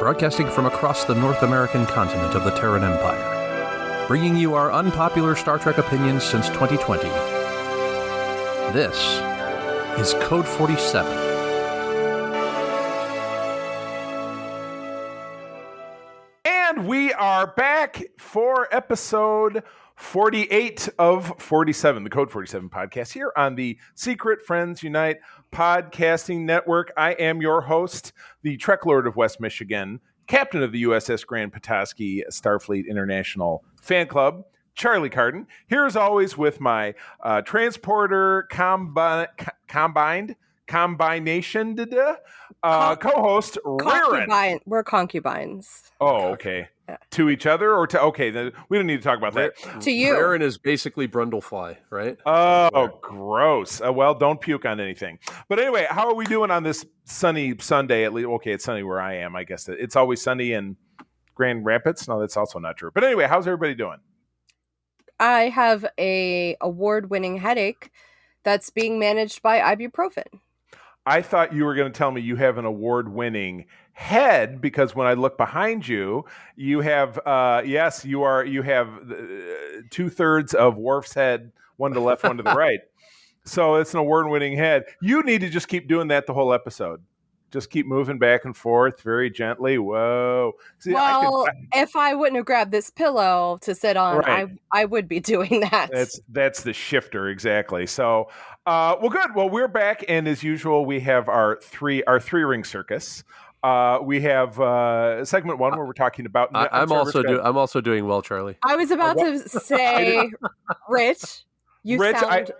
broadcasting from across the North American continent of the Terran Empire, bringing you our unpopular Star Trek opinions since 2020. This is Code 47. And we are back for episode 48 of 47, the Code 47 podcast here on the Secret Friends Unite podcasting network. I am your host, the Trek Lord of West Michigan, captain of the USS Grand Petoskey Starfleet International Fan Club, Charlie Carden. Here as always with my transporter combination co-host, Erin. We're concubines. Oh, okay. Yeah. To each other or to... Okay, then we don't need to talk about that. To you. Erin is basically Brundlefly, right? Oh, gross. Well, don't puke on anything. But anyway, how are we doing on this sunny Sunday? At least, okay, it's sunny where I am. I guess it's always sunny in Grand Rapids. No, that's also not true. But anyway, how's everybody doing? I have a award-winning headache that's being managed by ibuprofen. I thought you were going to tell me you have an award-winning head, because when I look behind you, you have you have 2/3 of Worf's head, one to the left, one to the right. So it's an award-winning head. You need to just keep doing that the whole episode. Just keep moving back and forth very gently. Whoa. See, if I wouldn't have grabbed this pillow to sit on, right, I would be doing that. That's the shifter, exactly. So, well, good. Well, we're back, and as usual, we have our three-ring circus. We have segment one where we're talking about... I'm also doing well, Charlie. I was about to say, Rich, you sound...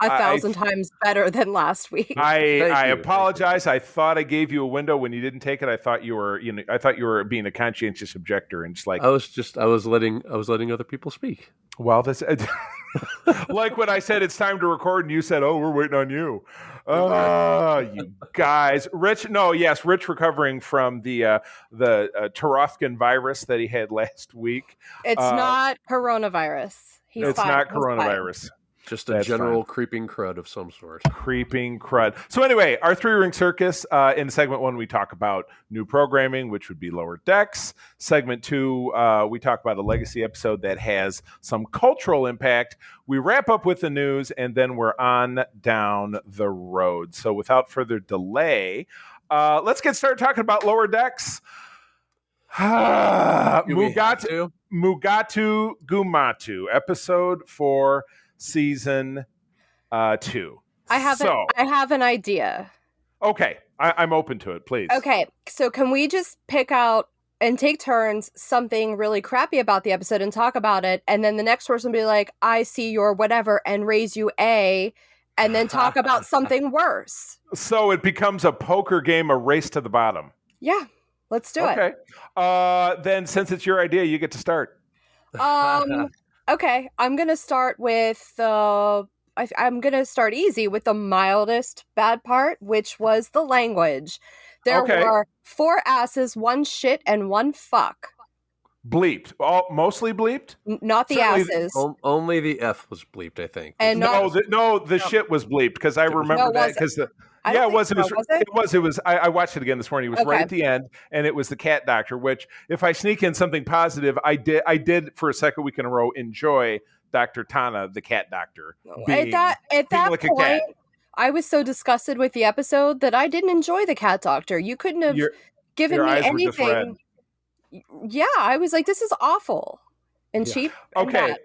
1,000 times better than last week. I apologize. I thought I gave you a window when you didn't take it. I thought you were being a conscientious objector and just like... I was letting other people speak. Well, that's like when I said it's time to record and you said, "Oh, we're waiting on you." You guys. Rich recovering from the Tarofkin virus that he had last week. It's not coronavirus. It's not coronavirus. Just a general creeping crud of some sort. Creeping crud. So anyway, our three-ring circus. In segment one, we talk about new programming, which would be Lower Decks. Segment two, we talk about a legacy episode that has some cultural impact. We wrap up with the news, and then we're on down the road. So without further delay, let's get started talking about Lower Decks. Mugatu Gumatu, episode 4, season 2. I have an idea. Okay, I'm open to it, please. Okay, so can we just pick out and take turns something really crappy about the episode and talk about it, and then the next person be like, I see your whatever, and raise you A, and then talk about something worse. So it becomes a poker game, a race to the bottom. Yeah, let's do it. Okay. Then since it's your idea, you get to start. Okay, I'm going to start with I'm going to start easy with the mildest bad part, which was the language. There were 4 asses, 1 shit, and 1 fuck. Bleeped. Mostly bleeped? Not the asses. Only the F was bleeped, I think. And the shit was bleeped, because I remember that, because it was. I watched it again this morning. It was right at the end, and it was the cat doctor, which, if I sneak in something positive, I did for a second week in a row enjoy Dr. Tana, the cat doctor. At that point, I was so disgusted with the episode that I didn't enjoy the cat doctor. You couldn't have given me anything. Yeah, I was like, this is awful and cheap. Okay.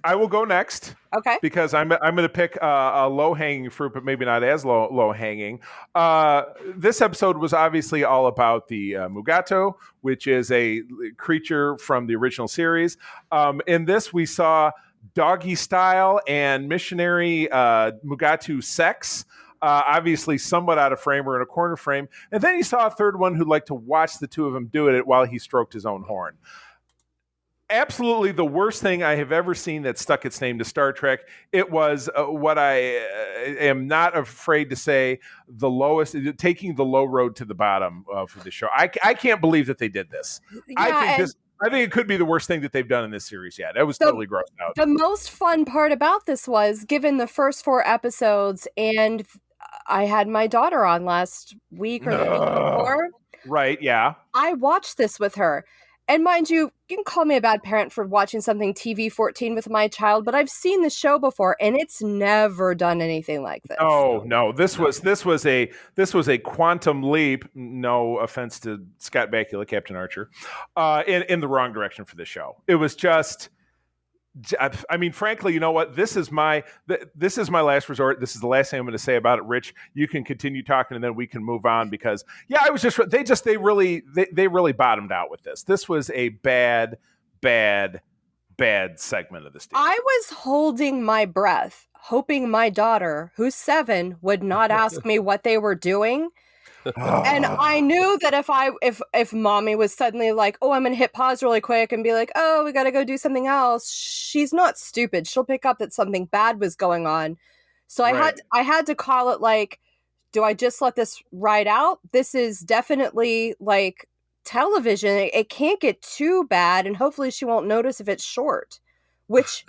I will go next. Okay. Because I'm going to pick a low-hanging fruit, but maybe not as low-hanging. This episode was obviously all about the Mugato, which is a creature from the original series. In this, we saw doggy style and missionary Mugatu sex. Obviously somewhat out of frame or in a corner frame. And then he saw a third one who liked to watch the two of them do it while he stroked his own horn. Absolutely the worst thing I have ever seen that stuck its name to Star Trek. It was what I am not afraid to say, the lowest, taking the low road to the bottom for the show. I can't believe that they did this. Yeah, I think it could be the worst thing that they've done in this series yet. I was totally grossed out. The most fun part about this was, given the first 4 episodes, and I had my daughter on last week or the week before. Right, yeah. I watched this with her. And mind you, you can call me a bad parent for watching something TV-14 with my child, but I've seen the show before, and it's never done anything like this. No. This was a quantum leap. No offense to Scott Bakula, Captain Archer, in the wrong direction for this show. It was just. I mean, frankly, you know what? This is my last resort. This is the last thing I'm going to say about it. Rich, you can continue talking, and then we can move on because, I was just they really bottomed out with this. This was a bad segment of this deal. I was holding my breath, hoping my daughter, who's 7, would not ask me what they were doing. And I knew that if mommy was suddenly like, oh, I'm going to hit pause really quick and be like, oh, we got to go do something else. She's not stupid. She'll pick up that something bad was going on. So I had to call it like, do I just let this ride out? This is definitely like television. It can't get too bad. And hopefully she won't notice if it's short, which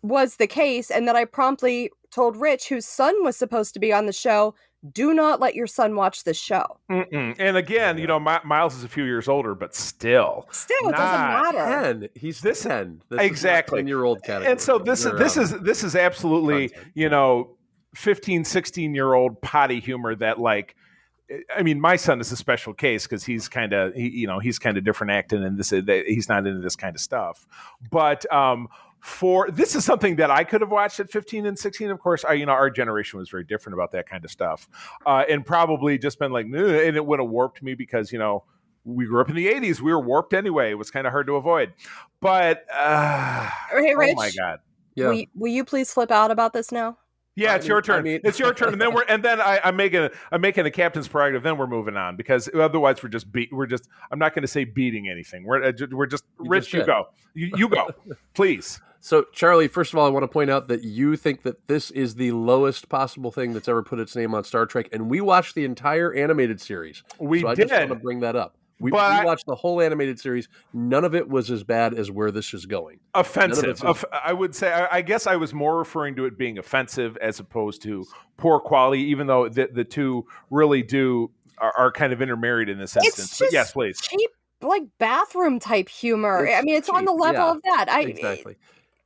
was the case. And then I promptly told Rich, whose son was supposed to be on the show, do not let your son watch this show. Mm-mm. And again, Miles is a few years older, but still, it doesn't matter. 10. He's 10. This exactly. is 10-year-old category. And so this is absolutely content. 15, 16-year-old potty humor that, like, I mean, my son is a special case because he's kind of different acting, and he's not into this kind of stuff. But this is something that I could have watched at 15 and 16. Of course, our generation was very different about that kind of stuff, and probably just been like, and it would have warped me because we grew up in the 80s. We were warped anyway. It was kind of hard to avoid. But hey, Rich, oh my God, yeah. Will you please flip out about this now? Yeah, it's your turn. It's your turn, and then I'm making a captain's prerogative. Then we're moving on because otherwise I'm not going to say beating anything. We're just Rich. You go. You go, please. So, Charlie, first of all, I want to point out that you think that this is the lowest possible thing that's ever put its name on Star Trek, and we watched the entire animated series. I just want to bring that up. We watched the whole animated series. None of it was as bad as where this is going. Offensive. I would say, I guess I was more referring to it being offensive as opposed to poor quality, even though the two really are kind of intermarried in this instance. But yes, please. Cheap, like bathroom type humor. It's on the level of that. Exactly.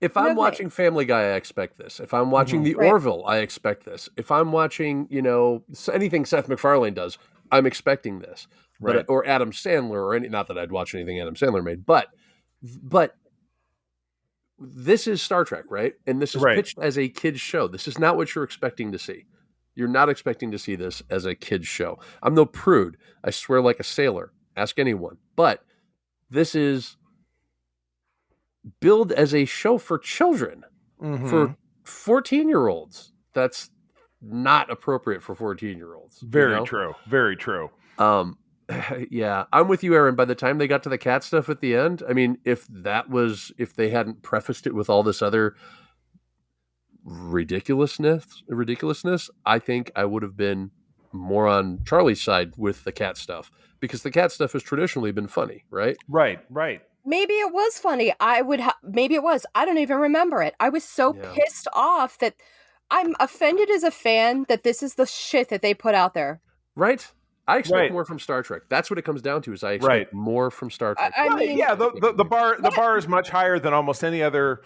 If I'm watching Family Guy, I expect this. If I'm watching The Orville, I expect this. If I'm watching, anything Seth MacFarlane does, I'm expecting this. Right. Or Adam Sandler, or not that I'd watch anything Adam Sandler made, but this is Star Trek, right? And this is pitched as a kid's show. This is not what you're expecting to see. You're not expecting to see this as a kid's show. I'm no prude. I swear like a sailor. Ask anyone. But this is billed as a show for children, for 14-year-olds. That's not appropriate for 14-year-olds. Very true. Very true. Yeah, I'm with you, Erin. By the time they got to the cat stuff at the end, I mean, if they hadn't prefaced it with all this other ridiculousness, I think I would have been more on Charlie's side with the cat stuff, because the cat stuff has traditionally been funny, right? Right. Maybe it was funny. Maybe it was. I don't even remember it. I was so pissed off that I'm offended as a fan that this is the shit that they put out there. Right. I expect more from Star Trek. That's what it comes down to. Is I expect more from Star Trek. The bar is much higher than almost any other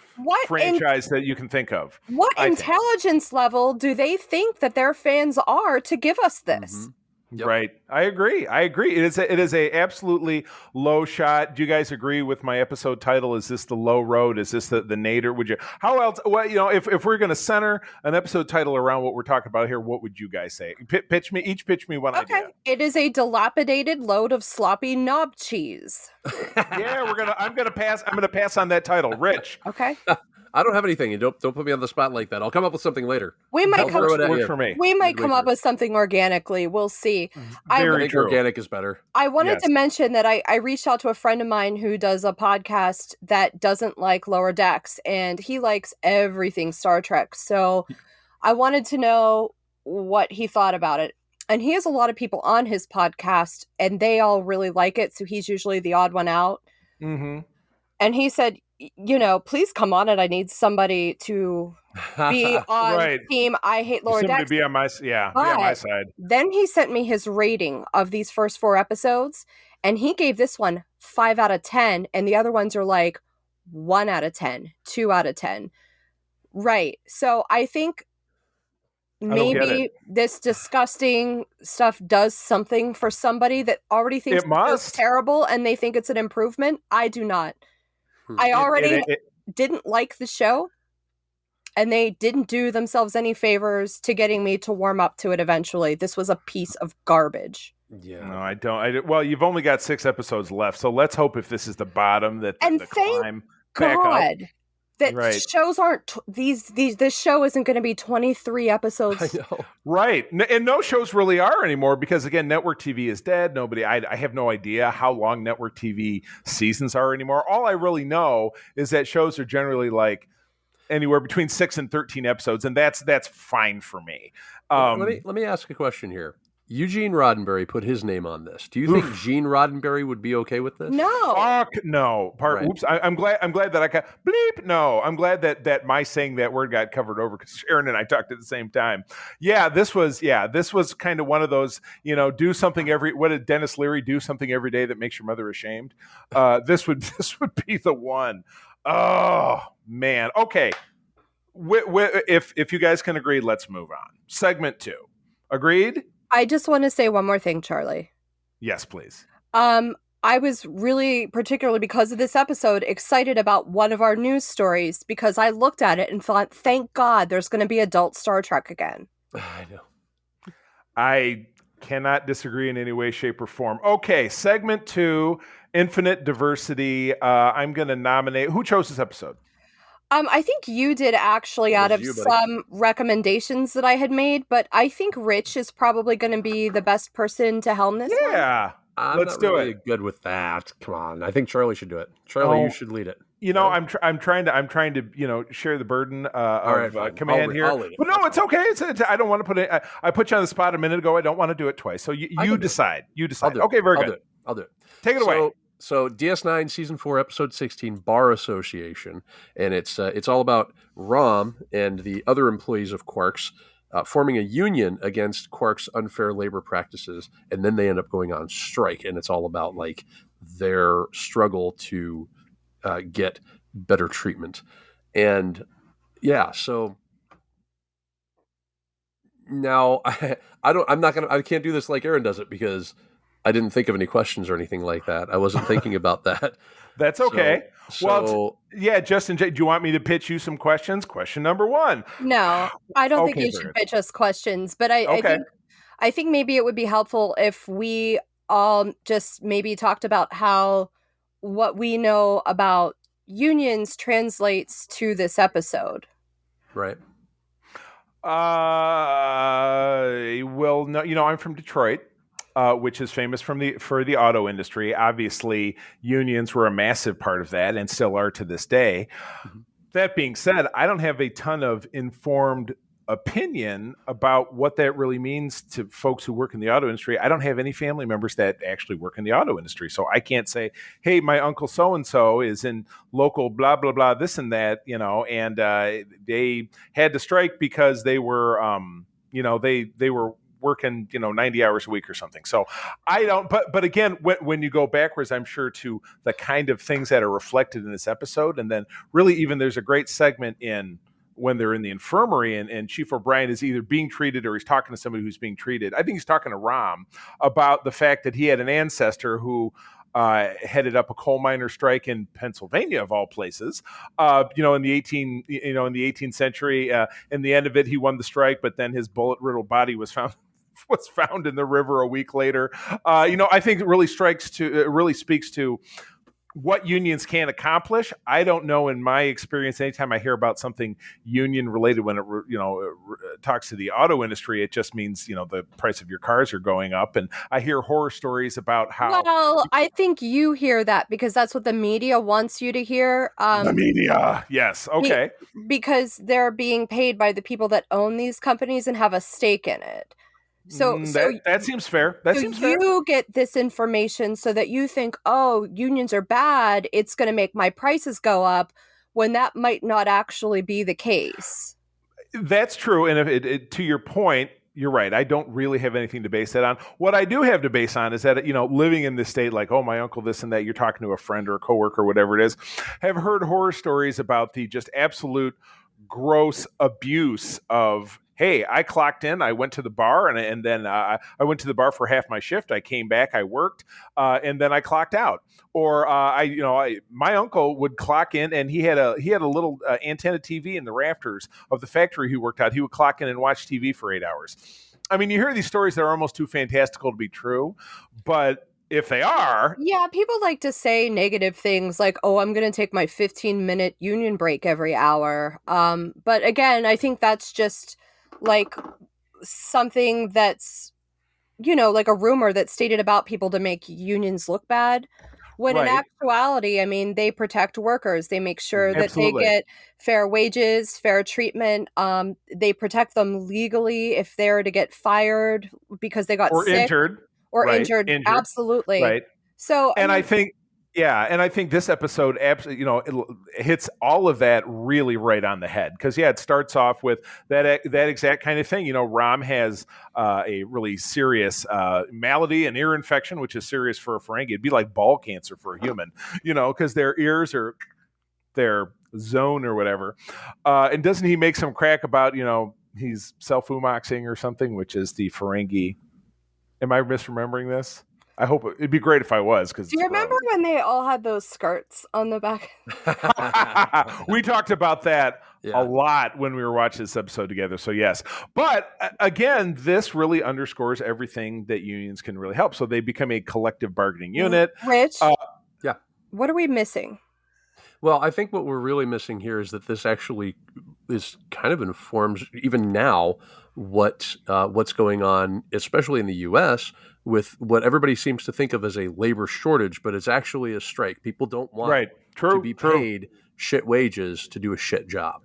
franchise that you can think of. What intelligence level do they think that their fans are to give us this? Mm-hmm. Yep. Right. I agree. It is a absolutely low shot. Do you guys agree with my episode title? Is this the low road? Is this the nadir? How else? Well, if we're going to center an episode title around what we're talking about here, what would you guys say? Pitch me one idea. It is a dilapidated load of sloppy knob cheese. Yeah, I'm gonna pass on that title. Rich. Okay. I don't have anything. Don't put me on the spot like that. I'll come up with something later. We might come up with something organically. We'll see. I think organic is better. I wanted to mention that I reached out to a friend of mine who does a podcast that doesn't like Lower Decks, and he likes everything Star Trek. So I wanted to know what he thought about it. And he has a lot of people on his podcast, and they all really like it. So he's usually the odd one out. Mm-hmm. And he said, please come on it. I need somebody to be on team I hate Lower Decks. Somebody be on my side. Then he sent me his rating of these first 4 episodes, and he gave this one 5 out of 10, and the other ones are like 1 out of 10, 2 out of 10. Right. So I think maybe this disgusting stuff does something for somebody that already thinks it's terrible and they think it's an improvement. I do not. I already didn't like the show, and they didn't do themselves any favors to getting me to warm up to it eventually. This was a piece of garbage. Yeah. No, I don't. Well, you've only got 6 episodes left, so let's hope if this is the bottom that the climb back up. That shows aren't this show isn't going to be 23 episodes. I know. Right. And no shows really are anymore because, again, network TV is dead. I have no idea how long network TV seasons are anymore. All I really know is that shows are generally like anywhere between 6 and 13 episodes, and that's fine for me. Let me ask a question here. Eugene Roddenberry put his name on this. Do you think Gene Roddenberry would be okay with this? No. Fuck no. Oops. I'm glad that I got bleep. No, I'm glad that my saying that word got covered over because Erin and I talked at the same time. This was kind of one of those, do something what did Dennis Leary do something every day that makes your mother ashamed? This would be the one. Oh man. Okay. If you guys can agree, let's move on. Segment 2. Agreed? I just want to say one more thing, Charlie. Yes, please. I was really, particularly because of this episode, excited about one of our news stories because I looked at it and thought, thank God there's going to be adult Star Trek again. I know. I cannot disagree in any way, shape, or form. Okay, segment 2, infinite diversity. I'm going to nominate. Who chose this episode? I think you did actually out of some recommendations that I had made, but I think Rich is probably going to be the best person to helm this one. Yeah, let's do it. Good with that. Come on, I think Charlie should do it. Charlie, you should lead it. I'm trying to share the burden of command here. But no, it's okay. I don't want to put it. I put you on the spot a minute ago. I don't want to do it twice. So you decide. You decide. Okay, very good. I'll do it. Take it away. So DS9 Season 4, Episode 16, Bar Association, and it's all about Rom and the other employees of Quark's forming a union against Quark's unfair labor practices, and then they end up going on strike, and it's all about like their struggle to get better treatment. And yeah, so now I can't do this like Erin does it because I didn't think of any questions or anything like that. I wasn't thinking about that. That's okay. Justin, do you want me to pitch you some questions? Question number 1. No, I don't think you should pitch us questions, but I think maybe it would be helpful if we all just maybe talked about how what we know about unions translates to this episode. Right. Well, no, I'm from Detroit. Which is famous for the auto industry. Obviously, unions were a massive part of that and still are to this day. Mm-hmm. That being said, I don't have a ton of informed opinion about what that really means to folks who work in the auto industry. I don't have any family members that actually work in the auto industry. So I can't say, hey, my uncle so-and-so is in local blah, blah, blah, this and that, and they had to strike because they were, they were working 90 hours a week or something. So I don't, but again, when you go backwards, I'm sure to the kind of things that are reflected in this episode, and then really even there's a great segment in when they're in the infirmary and Chief O'Brien is either being treated or he's talking to somebody who's being treated. I think he's talking to Rom about the fact that he had an ancestor who headed up a coal miner strike in Pennsylvania, of all places. In the 18th century. In the end of it, he won the strike, but then his bullet-riddled body was found in the river a week later. I think it really speaks to what unions can accomplish. I don't know, in my experience, anytime I hear about something union related, when it talks to the auto industry, it just means the price of your cars are going up. And I hear horror stories about how. Well, I think you hear that because that's what the media wants you to hear. The media, yes, okay, because they're being paid by the people that own these companies and have a stake in it. So that seems fair. That seems fair. You get this information so that you think, oh, unions are bad. It's going to make my prices go up, when that might not actually be the case. That's true. And if to your point, you're right. I don't really have anything to base that on. What I do have to base on is that, living in this state, like, oh, my uncle, this and that, you're talking to a friend or a coworker, or whatever it is, have heard horror stories about the just absolute gross abuse of, hey, I clocked in, I went to the bar, and then I went to the bar for half my shift. I came back, I worked, and then I clocked out. Or my uncle would clock in, and he had a little antenna TV in the rafters of the factory he worked at. He would clock in and watch TV for 8 hours. I mean, you hear these stories that are almost too fantastical to be true, but if they are... Yeah, people like to say negative things like, oh, I'm going to take my 15-minute union break every hour. But again, I think that's just like something that's, like a rumor that's stated about people to make unions look bad. When in actuality, I mean, they protect workers. They make sure that they get fair wages, fair treatment. They protect them legally if they're to get fired because they got sick. Injured. Absolutely. Right. So, I think this episode absolutely, it hits all of that really right on the head. Because it starts off with that exact kind of thing. Ram has a really serious malady, an ear infection, which is serious for a Ferengi. It'd be like ball cancer for a human, because their ears are their zone or whatever. And doesn't he make some crack about, he's self-umoxing or something, which is the Ferengi. Am I misremembering this? I hope it'd be great if I was. Do you remember when they all had those skirts on the back? We talked about that a lot when we were watching this episode together. So yes, but again, this really underscores everything that unions can really help. So they become a collective bargaining unit. Rich, what are we missing? Well, I think what we're really missing here is that this actually is kind of informs even now what's going on, especially in the U.S., with what everybody seems to think of as a labor shortage, but it's actually a strike. People don't want to be paid shit wages to do a shit job.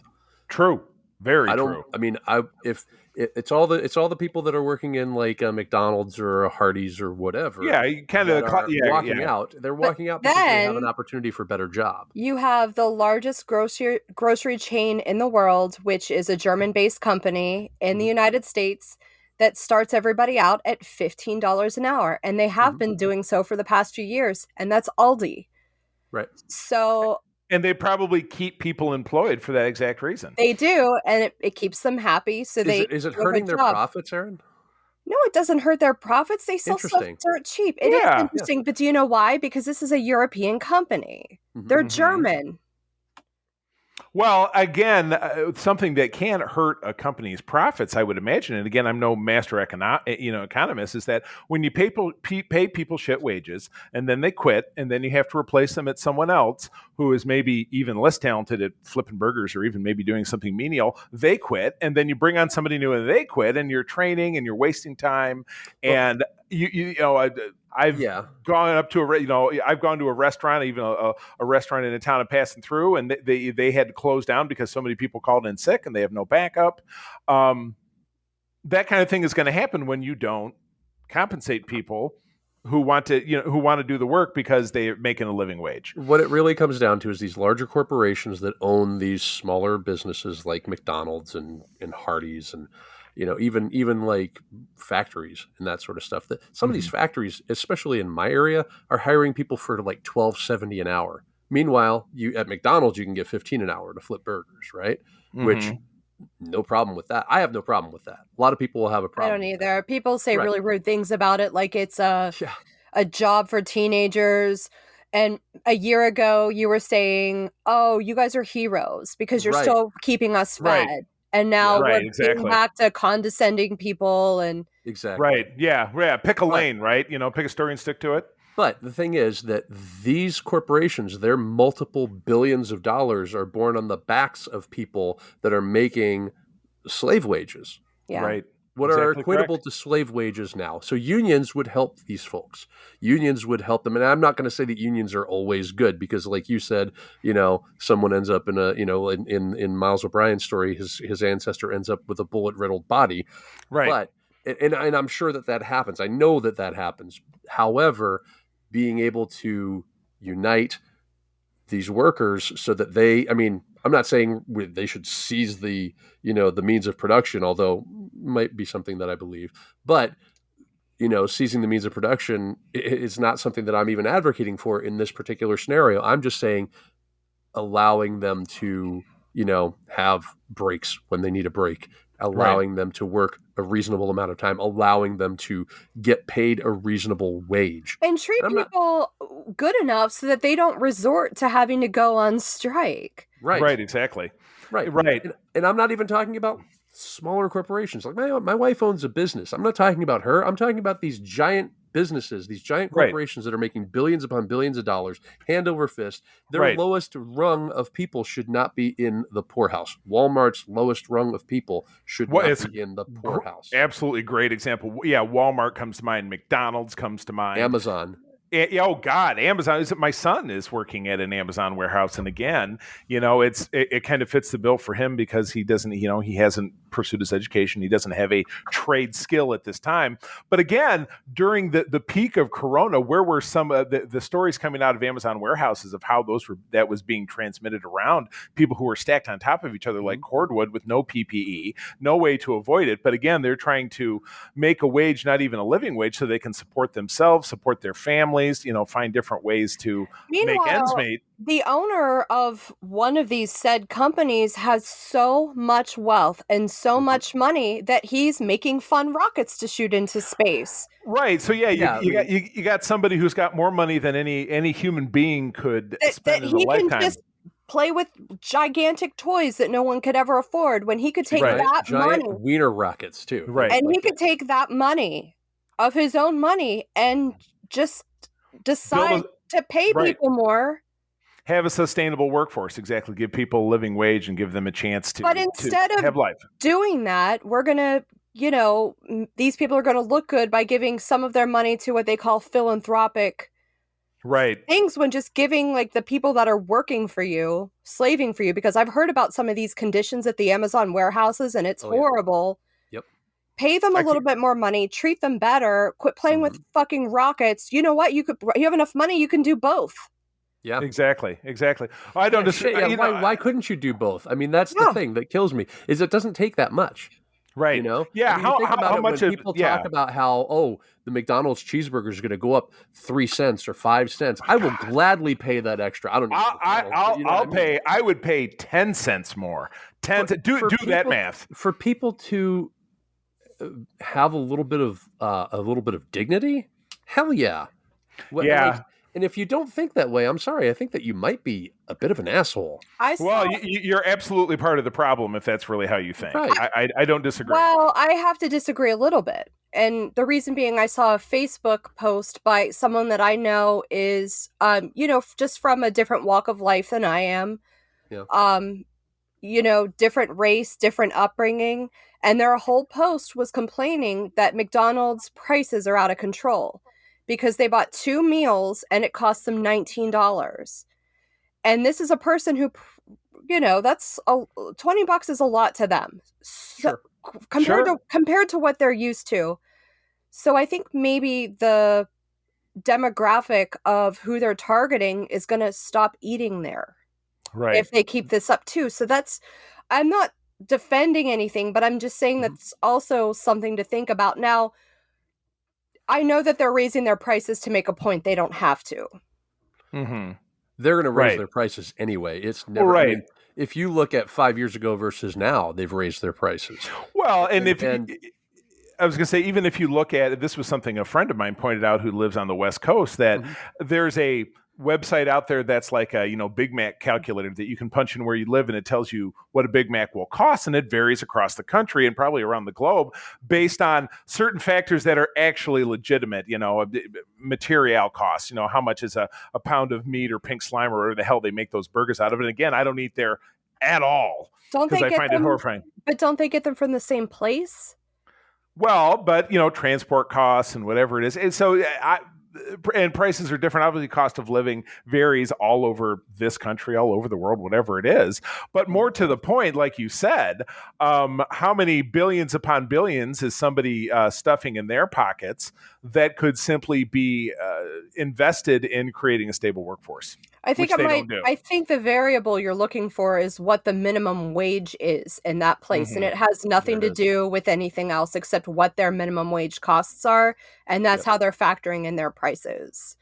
True. Very true. I mean, if it's all the people that are working in like a McDonald's or a Hardee's or whatever. Yeah, kind of walking out. They're walking out because they have an opportunity for a better job. You have the largest grocery chain in the world, which is a German-based company in the United States that starts everybody out at $15 an hour, and they have been doing so for the past few years, and that's Aldi. Right. So. And they probably keep people employed for that exact reason. They do, and it keeps them happy. So is it hurting their profits, Erin? No, it doesn't hurt their profits. They sell stuff dirt cheap. It is interesting, but do you know why? Because this is a European company. They're German. Well, again, something that can hurt a company's profits, I would imagine, and again, I'm no master economist, is that when you pay people shit wages and then they quit, and then you have to replace them at someone else who is maybe even less talented at flipping burgers or even maybe doing something menial, they quit, and then you bring on somebody new and they quit, and you're training and you're wasting time, and I've gone up to I've gone to a restaurant, even a restaurant in a town I'm passing through, and they had to close down because so many people called in sick and they have no backup. That kind of thing is going to happen when you don't compensate people who want to do the work because they're making a living wage. What it really comes down to is these larger corporations that own these smaller businesses like McDonald's and Hardee's and even like factories and that sort of stuff. That some of these factories, especially in my area, are hiring people for like $12.70 an hour. Meanwhile, at McDonald's you can get $15 an hour to flip burgers, right? Which no problem with that. I have no problem with that. A lot of people will have a problem. I don't either. People say really rude things about it, like it's a job for teenagers. And a year ago, you were saying, "Oh, you guys are heroes because you're still keeping us fed." Right. And now we're getting back to condescending people and right, yeah. Pick a lane, right? Pick a story and stick to it. But the thing is that these corporations, their multiple billions of dollars are born on the backs of people that are making slave wages. Yeah. Right. What are equatable to slave wages now. So unions would help these folks. Unions would help them. And I'm not going to say that unions are always good because like you said, someone ends up in in Miles O'Brien's story, his ancestor ends up with a bullet riddled body. Right. But And I'm sure that happens. I know that happens. However, being able to unite these workers so that I'm not saying they should seize the means of production, although might be something that I believe, but seizing the means of production is not something that I'm even advocating for in this particular scenario. I'm just saying allowing them to, have breaks when they need a break, allowing them to work a reasonable amount of time, allowing them to get paid a reasonable wage. And treat people good enough so that they don't resort to having to go on strike. Right, exactly. Right. And I'm not even talking about smaller corporations. Like my wife owns a business. I'm not talking about her. I'm talking about these giant businesses, these giant corporations that are making billions upon billions of dollars, hand over fist. Their lowest rung of people should not be in the poorhouse. Walmart's lowest rung of people should not be in the poorhouse. Absolutely great example. Yeah, Walmart comes to mind. McDonald's comes to mind. Amazon. Oh God, Amazon. My son is working at an Amazon warehouse, and again, it kind of fits the bill for him because he doesn't, he hasn't pursued his education. He doesn't have a trade skill at this time. But again, during the peak of Corona, where were some of the stories coming out of Amazon warehouses of how that was being transmitted around, people who were stacked on top of each other like cordwood with no PPE, no way to avoid it. But again, they're trying to make a wage, not even a living wage, so they can support themselves, support their families, find different ways to make ends meet. The owner of one of these said companies has so much wealth and so much money that he's making fun rockets to shoot into space. Right. So you got somebody who's got more money than any human being could spend in a lifetime. He can just play with gigantic toys that no one could ever afford when he could take that giant money. Wiener rockets too. Right. And he could take that money of his own money and just decide to pay people more. Have a sustainable workforce, exactly. Give people a living wage and give them a chance to, but instead of have life. Doing that, we're going to, these people are going to look good by giving some of their money to what they call philanthropic things, when just giving like the people that are working for you, slaving for you, because I've heard about some of these conditions at the Amazon warehouses and it's horrible. Yep. Pay them a little bit more money, treat them better, quit playing with fucking rockets. You know what? You have enough money, you can do both. Yeah, exactly. I don't disagree. Why couldn't you do both? I mean, that's the thing that kills me is it doesn't take that much, right? Yeah. I mean, how much people talk about how the McDonald's cheeseburger is going to go up 3 cents or 5 cents. I will gladly pay that extra. I don't know. I'll pay. I would pay 10 cents more. 10 cents. Do that math for people to have a little bit of dignity. Hell yeah. And if you don't think that way, I'm sorry. I think that you might be a bit of an asshole. You're absolutely part of the problem if that's really how you think. Right. I don't disagree. Well, I have to disagree a little bit. And the reason being, I saw a Facebook post by someone that I know is, just from a different walk of life than I am. Yeah. Different race, different upbringing. And their whole post was complaining that McDonald's prices are out of control, because they bought 2 meals and it cost them $19. And this is a person who, that's $20 is a lot to them. So, compared to what they're used to. So I think maybe the demographic of who they're targeting is going to stop eating there. Right. If they keep this up too. So I'm not defending anything, but I'm just saying that's also something to think about. Now, I know that they're raising their prices to make a point. They don't have to. Mm-hmm. They're going to raise their prices anyway. It's never right. I mean, if you look at 5 years ago versus now, they've raised their prices. Well, I was going to say, even if you look at it, this was something a friend of mine pointed out who lives on the West Coast, that there's a website out there that's like a Big Mac calculator that you can punch in where you live, and it tells you what a Big Mac will cost, and it varies across the country and probably around the globe based on certain factors that are actually legitimate, material costs, how much is a pound of meat or pink slime or whatever the hell they make those burgers out of. And again, I don't eat there at all because I find it horrifying. But don't they get them from the same place? Well, but transport costs and whatever it is. And so and prices are different. Obviously, cost of living varies all over this country, all over the world, whatever it is. But more to the point, like you said, how many billions upon billions is somebody stuffing in their pockets that could simply be invested in creating a stable workforce? I think I think the variable you're looking for is what the minimum wage is in that place. And it has nothing to do with anything else except what their minimum wage costs are. And that's how they're factoring in their prices.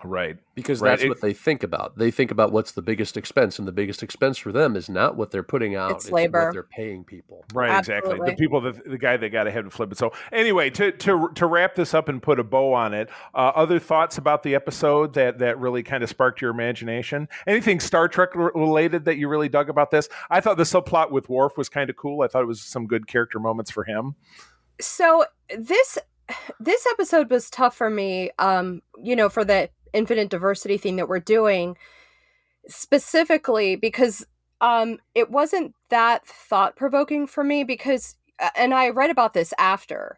Right. Because that's what they think about. They think about what's the biggest expense, and the biggest expense for them is not what they're putting out, it's labor. What they're paying people. Right, Absolutely. Exactly. The guy that got ahead and flip it. So anyway, to wrap this up and put a bow on it, other thoughts about the episode that really kind of sparked your imagination? Anything Star Trek related that you really dug about this? I thought the subplot with Worf was kind of cool. I thought it was some good character moments for him. So this episode was tough for me, for the infinite diversity thing that we're doing, specifically because it wasn't that thought-provoking for me because, and I read about this after,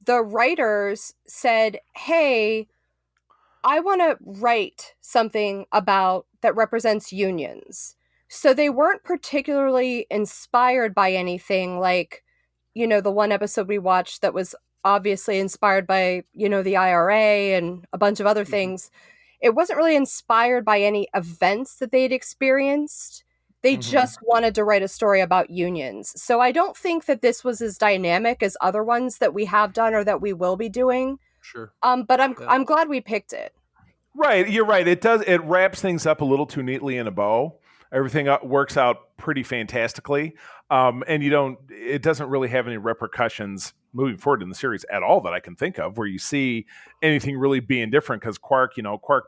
the writers said, hey, I want to write something about that represents unions. So they weren't particularly inspired by anything like, the one episode we watched that was obviously inspired by, the IRA and a bunch of other things. It wasn't really inspired by any events that they'd experienced. They just wanted to write a story about unions. So I don't think that this was as dynamic as other ones that we have done or that we will be doing. Sure. But I'm glad we picked it. Right. You're right. It wraps things up a little too neatly in a bow. Everything works out pretty fantastically. And it doesn't really have any repercussions moving forward in the series at all that I can think of where you see anything really being different, because Quark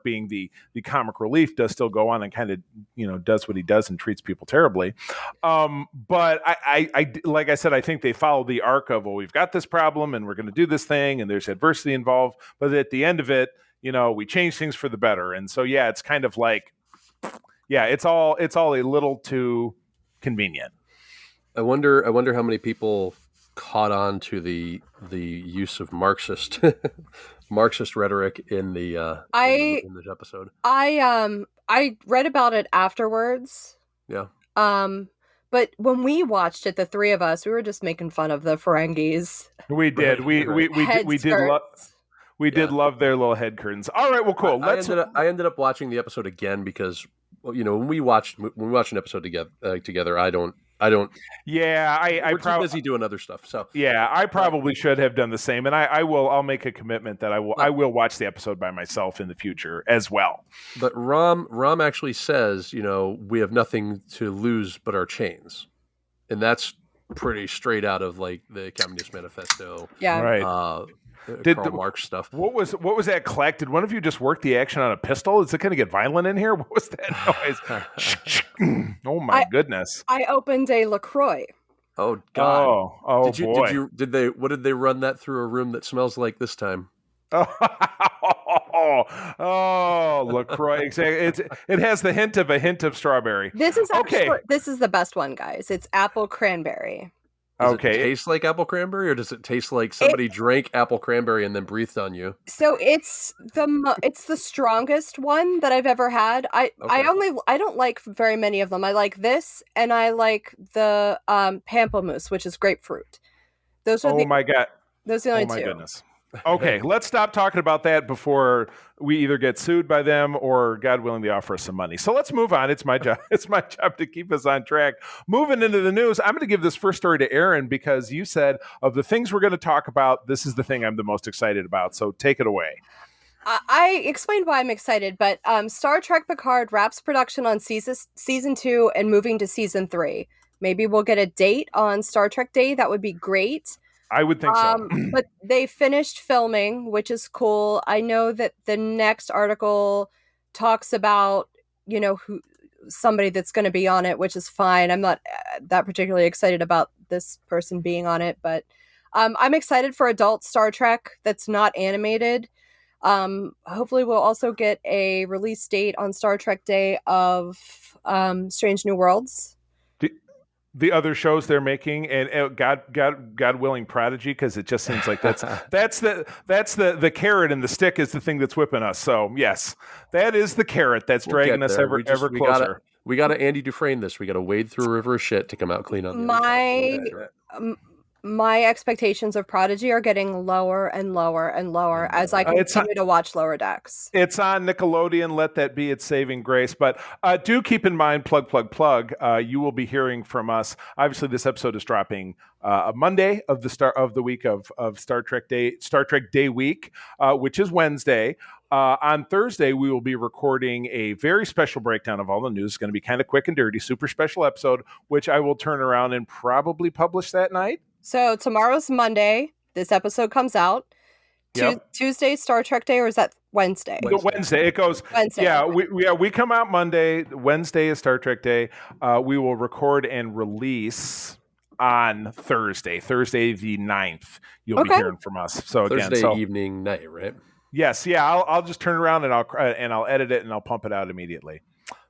being the comic relief, does still go on and kind of, does what he does and treats people terribly. But I like I said, I think they follow the arc of, well, we've got this problem and we're going to do this thing and there's adversity involved. But at the end of it, we change things for the better. And so, yeah, it's kind of like, it's all a little too convenient. I wonder how many people caught on to the use of Marxist rhetoric in this episode. I read about it afterwards. Yeah. But when we watched it, the three of us, we were just making fun of the Ferengis. We did. We did love their little head curtains. All right, well, cool. I ended up watching the episode again because, when we watch an episode together, I don't. Yeah, we're too busy doing other stuff. So yeah, I probably should have done the same, and I'll make a commitment that I will watch the episode by myself in the future as well. But Rom actually says, we have nothing to lose but our chains, and that's pretty straight out of like the Communist Manifesto. Yeah, right. Karl Marx stuff. What was that clack? Did one of you just work the action on a pistol? Is it going to get violent in here? What was that noise? Oh my goodness! I opened a LaCroix. Oh God! Oh What did they run that through a room that smells like this time? Oh, LaCroix! Exactly. It has the hint of strawberry. This is This is the best one, guys. It's apple cranberry. Does it taste like apple cranberry, or does it taste like somebody drank apple cranberry and then breathed on you? So it's the strongest one that I've ever had. I don't like very many of them. I like this, and I like the pamplemousse, which is grapefruit. Those are my God! Those are the only two. Oh my goodness! Okay, let's stop talking about that before we either get sued by them or, God willing, they offer us some money. So let's move on. It's my job. It's my job to keep us on track. Moving into the news, I'm going to give this first story to Erin because you said of the things we're going to talk about, this is the thing I'm the most excited about. So take it away. I explained why I'm excited, but Star Trek Picard wraps production on season 2 and moving to season 3. Maybe we'll get a date on Star Trek Day. That would be great. I would think so. But they finished filming, which is cool. I know that the next article talks about, somebody that's going to be on it, which is fine. I'm not that particularly excited about this person being on it, but I'm excited for adult Star Trek that's not animated. Hopefully we'll also get a release date on Star Trek Day of Strange New Worlds. the other shows they're making, and God willing, Prodigy, because it just seems like that's the carrot, and the stick is the thing that's whipping us. So yes, that is the carrot that's dragging us ever closer. We got to Andy Dufresne this. We got to wade through a river of shit to come out clean on the other side. My expectations of Prodigy are getting lower and lower and lower as I continue to watch Lower Decks. It's on Nickelodeon. Let that be its saving grace. But do keep in mind, plug. You will be hearing from us. Obviously, this episode is dropping Monday of the week of Star Trek Day week, which is Wednesday. On Thursday, we will be recording a very special breakdown of all the news. It's going to be kind of quick and dirty, super special episode, which I will turn around and probably publish that night. So tomorrow's Monday. This episode comes out. Yep. Tuesday, Star Trek Day, or is that Wednesday? Wednesday. It goes. Wednesday. Yeah, we come out Monday. Wednesday is Star Trek Day. We will record and release on Thursday the 9th. You'll be hearing from us. So Thursday evening, night, right? Yes, yeah. I'll just turn around and I'll edit it and I'll pump it out immediately.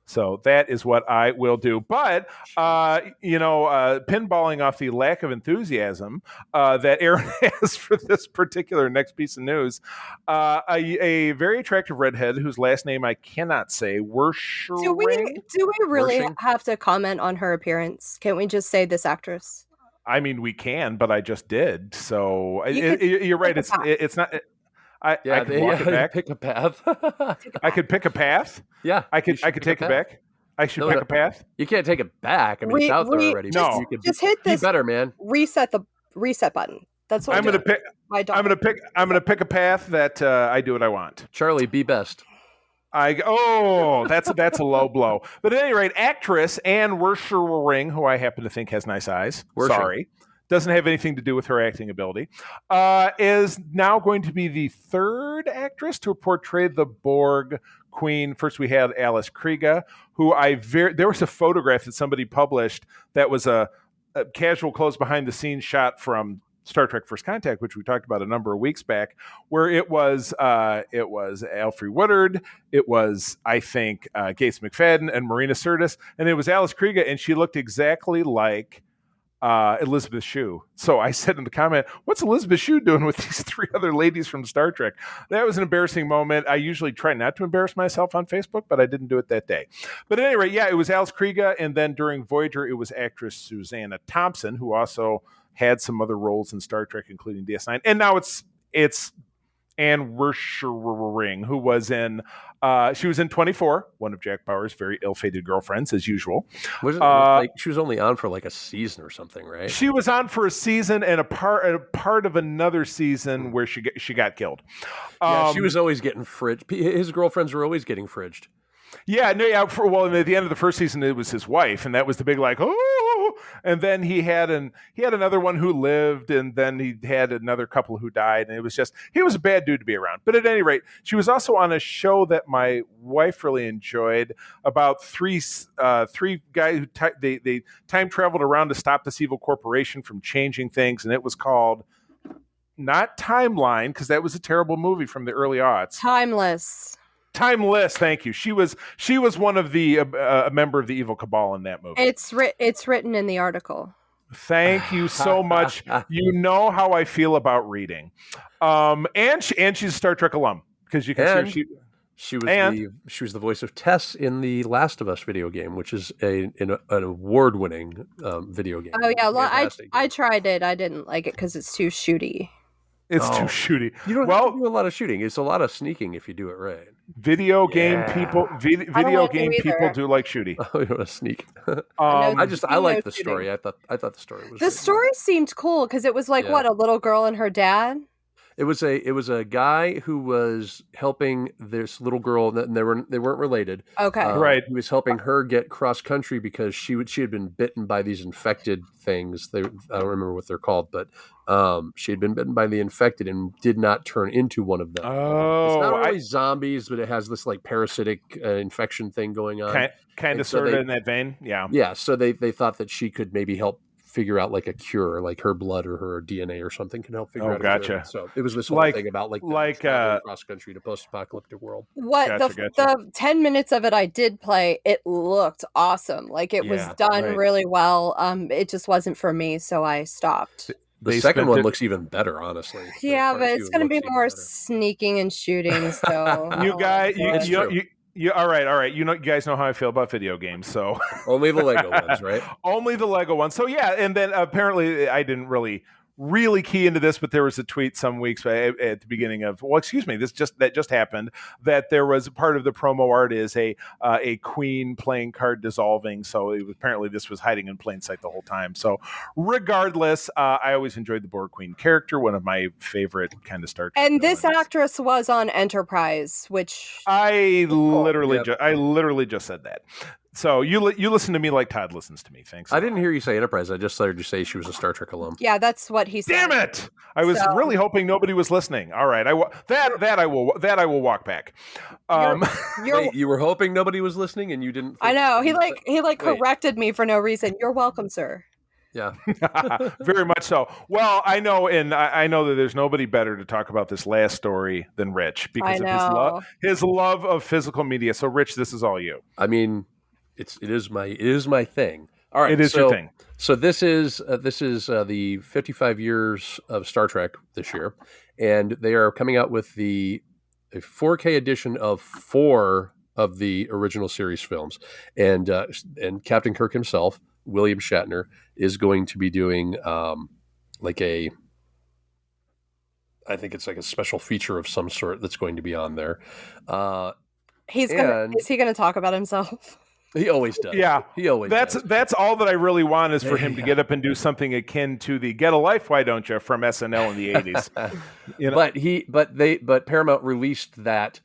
So that is what I will do. But pinballing off the lack of enthusiasm that Erin has for this particular next piece of news, a very attractive redhead whose last name I cannot say. Wershering? Do we really have to comment on her appearance? Can't we just say this actress? I mean, we can, but I just did. So you're right. It's not. I could walk it back. Pick a path. I could pick a path. Yeah, I could take it back. I should pick a path. You can't take it back. I mean, it's out there already. No, just hit this. Be better, man. Reset button. That's what I'm going to pick. I'm going to pick a path that I do what I want. Charlie, be best. That's a low blow. But at any rate, actress Anne Wershering, who I happen to think has nice eyes. Sorry. Doesn't have anything to do with her acting ability, is now going to be the third actress to portray the Borg Queen. First, we had Alice Krige, who there was a photograph that somebody published that was a casual close behind the scenes shot from Star Trek First Contact, which we talked about a number of weeks back, where it was Alfre Woodard, it was, I think, Gates McFadden and Marina Sirtis, and it was Alice Krige, and she looked exactly like Elizabeth Shue. So I said in the comment, what's Elizabeth Shue doing with these three other ladies from Star Trek? That was an embarrassing moment. I usually try not to embarrass myself on Facebook, but I didn't do it that day. But at any rate, yeah, it was Alice Krige, and then during Voyager, it was actress Susanna Thompson, who also had some other roles in Star Trek, including DS9. And now it's Anne Wershering, who was in she was in 24, one of Jack Bauer's very ill-fated girlfriends, as usual. She was only on for like a season or something, right? She was on for a season and a part of another season where she got killed. She was always getting fridged. His girlfriends were always getting fridged. Yeah, no, yeah. At the end of the first season, it was his wife, and that was the big and then he had another one who lived, and then he had another couple who died, and it was just he was a bad dude to be around. But at any rate, she was also on a show that my wife really enjoyed about three guys who they time traveled around to stop this evil corporation from changing things, and it was called not Timeline, because that was a terrible movie from the early aughts. Timeless, thank you. She was one of the a member of the evil cabal in that movie. It's written in the article. Thank you so much. You know how I feel about reading. And she's a Star Trek alum, because you can see she was the voice of Tess in the Last of Us video game, which is an award-winning video game. Oh yeah, I tried it. I didn't like it because it's too shooty. It's too shooty. You don't have to do a lot of shooting. It's a lot of sneaking if you do it right. Video game people do like shooty. Oh, you want to sneak? I like the story. I thought the story was. The story seemed cool because it was like a little girl and her dad. It was a guy who was helping this little girl, and they weren't related. Okay, right. He was helping her get cross country because she had been bitten by these infected things. I don't remember what they're called, but she had been bitten by the infected and did not turn into one of them. Oh, it's not really zombies, but it has this like parasitic infection thing going on. Kind of sort of in that vein, yeah. Yeah, so they thought that she could maybe help figure out like a cure, like her blood or her DNA or something can help figure out a gotcha. cure. So it was this whole thing about traveling cross country to post-apocalyptic world. The 10 minutes of it I did play, it looked awesome. Like it was done really well. It just wasn't for me, so I stopped. The second one looks even better, honestly. Yeah, but it's going to be more sneaking and shooting. So you guys, you all right. You guys know how I feel about video games, so only the Lego ones, right? Only the Lego ones. So yeah, and then apparently I didn't really key into this, but there was a tweet some weeks at the beginning of, that just happened, that there was part of the promo art is a queen playing card dissolving. So apparently this was hiding in plain sight the whole time. So regardless, I always enjoyed the Borg Queen character, one of my favorite kind of Star Trek. And this actress was on Enterprise, which I literally just said that. So you listen to me like Todd listens to me. Thanks. I didn't hear you say Enterprise. I just heard you say she was a Star Trek alum. Yeah, that's what he said. Damn it! I was really hoping nobody was listening. All right, I will walk back. You were hoping nobody was listening, and you didn't. I know he corrected me for no reason. You're welcome, sir. Yeah, very much so. Well, I know, and I know that there's nobody better to talk about this last story than Rich because of his love of physical media. So, Rich, this is all you. I mean. It is my thing. All right, it is your thing. So this is the 55 years of Star Trek this year, and they are coming out with a 4K edition of 4 of the original series films, and Captain Kirk himself, William Shatner, is going to be doing I think it's like a special feature of some sort that's going to be on there. Is he going to talk about himself? He always does. Yeah, he always. That's all that I really want is for him to get up and do something akin to the "Get a Life, Why Don't You" from SNL in the '80s. But Paramount released that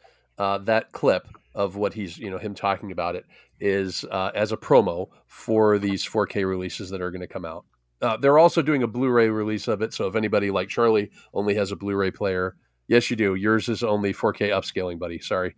clip of what he's him talking about it is as a promo for these 4K releases that are going to come out. They're also doing a Blu-ray release of it. So if anybody like Charlie only has a Blu-ray player, yes, you do. Yours is only 4K upscaling, buddy. Sorry,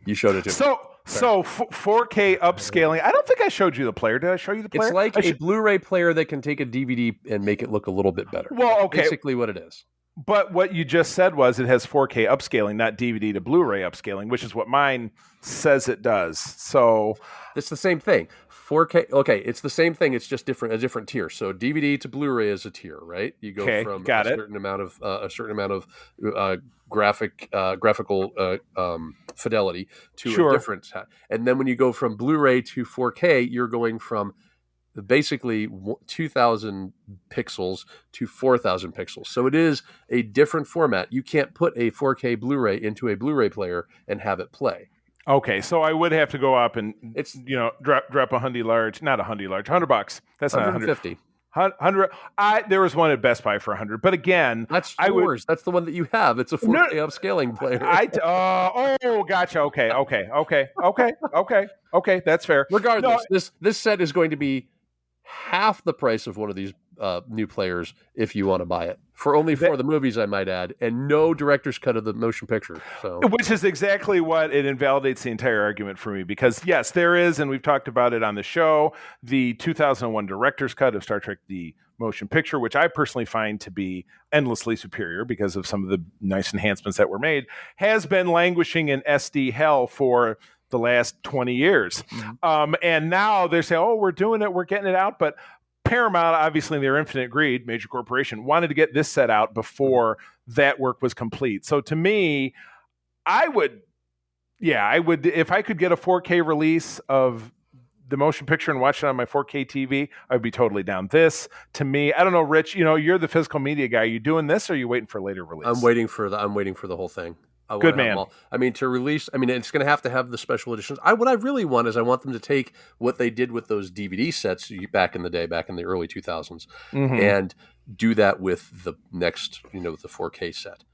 you showed it to me. So 4K upscaling. I don't think I showed you the player. Did I show you the player? It's like a Blu-ray player that can take a DVD and make it look a little bit better. Well, okay. That's basically what it is. But what you just said was it has 4K upscaling, not DVD to Blu-ray upscaling, which is what mine says it does. So it's the same thing. 4K. Okay, it's the same thing. It's just a different tier. So DVD to Blu-ray is a tier, right? You go from a certain amount of graphical fidelity to a different. And then when you go from Blu-ray to 4K, you're going from basically 2,000 pixels to 4,000 pixels. So it is a different format. You can't put a 4K Blu-ray into a Blu-ray player and have it play. Okay, so I would have to go up and drop $100. That's not $150. 100. There was one at Best Buy for 100, but again, that's yours. That's the one that you have. It's a 4K upscaling player. Gotcha. Okay. That's fair. Regardless, this set is going to be half the price of one of these new players if you want to buy it for the movies, I might add, and no director's cut of the motion picture. So, which is exactly what it invalidates the entire argument for me, because yes, there is, and we've talked about it on the show, the 2001 director's cut of Star Trek the motion picture, which I personally find to be endlessly superior because of some of the nice enhancements that were made, has been languishing in SD hell for the last 20 years. Mm-hmm. And now they're saying, oh, we're doing it, we're getting it out, but Paramount, obviously in their infinite greed, major corporation, wanted to get this set out before that work was complete. So to me, I would, if I could get a 4K release of the motion picture and watch it on my 4K TV, I'd be totally down. This, to me, I don't know, Rich, you're the physical media guy. Are you doing this or are you waiting for a later release? I'm waiting for the whole thing. Good man. To release, it's going to have the special editions. What I really want is I want them to take what they did with those DVD sets back in the day, back in the early 2000s, mm-hmm. and do that with the next, the 4K set.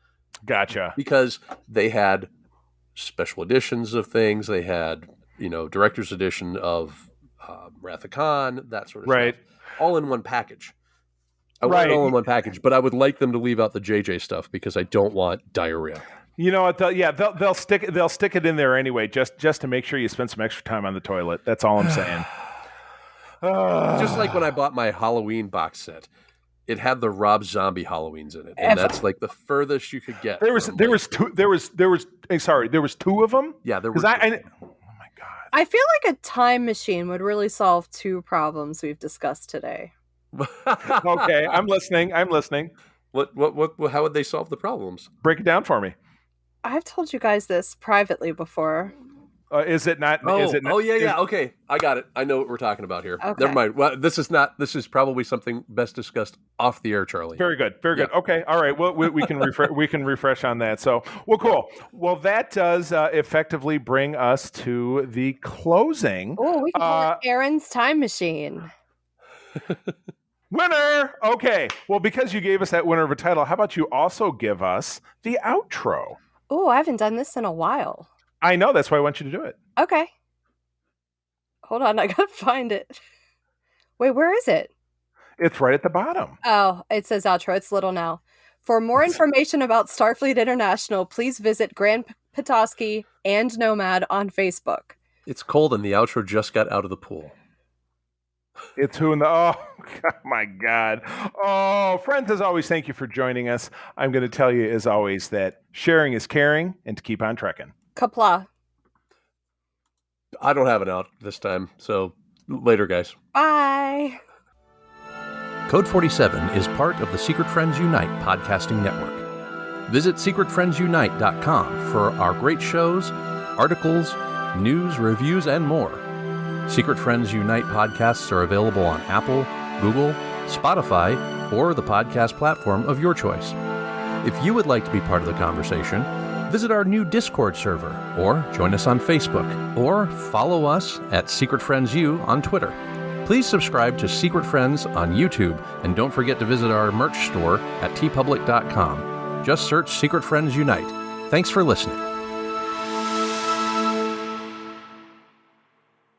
Gotcha. Because they had special editions of things. They had, director's edition of Wrath of Khan, that sort of stuff. All in one package. I want it all in one package, but I would like them to leave out the JJ stuff because I don't want diarrhea. You know what? They'll stick it in there anyway, just to make sure you spend some extra time on the toilet. That's all I'm saying. Just like when I bought my Halloween box set. It had the Rob Zombie Halloweens in it, and that's like the furthest you could get. There was two of them. Yeah, there were. Oh my God! I feel like a time machine would really solve two problems we've discussed today. Okay, I'm listening. What? How would they solve the problems? Break it down for me. I've told you guys this privately before. Is it not? Yeah. Okay, I got it. I know what we're talking about here. Okay. Never mind. Well, this is not. This is probably something best discussed off the air, Charlie. Very good. Okay. All right. Well, we can we can refresh on that. So, well, cool. Well, that does effectively bring us to the closing. Oh, we can call it Erin's time machine. Winner. Okay. Well, because you gave us that winner of a title, how about you also give us the outro? Oh, I haven't done this in a while. I know. That's why I want you to do it. Okay. Hold on. I gotta find it. Wait, where is it? It's right at the bottom. Oh, it says outro. It's little now. For more information about Starfleet International, please visit Grand Petoskey and Nomad on Facebook. It's cold and the outro just got out of the pool. It's who in the... Oh, my God. Oh, friends, as always, thank you for joining us. I'm going to tell you, as always, that sharing is caring and to keep on trekking. Kapla. I don't have it out this time, so later, guys. Bye. Code 47 is part of the Secret Friends Unite podcasting network. Visit secretfriendsunite.com for our great shows, articles, news, reviews, and more. Secret Friends Unite podcasts are available on Apple, Google, Spotify, or the podcast platform of your choice. If you would like to be part of the conversation, visit our new Discord server, or join us on Facebook, or follow us at Secret Friends U on Twitter. Please subscribe to Secret Friends on YouTube, and don't forget to visit our merch store at tpublic.com. Just search Secret Friends Unite. Thanks for listening.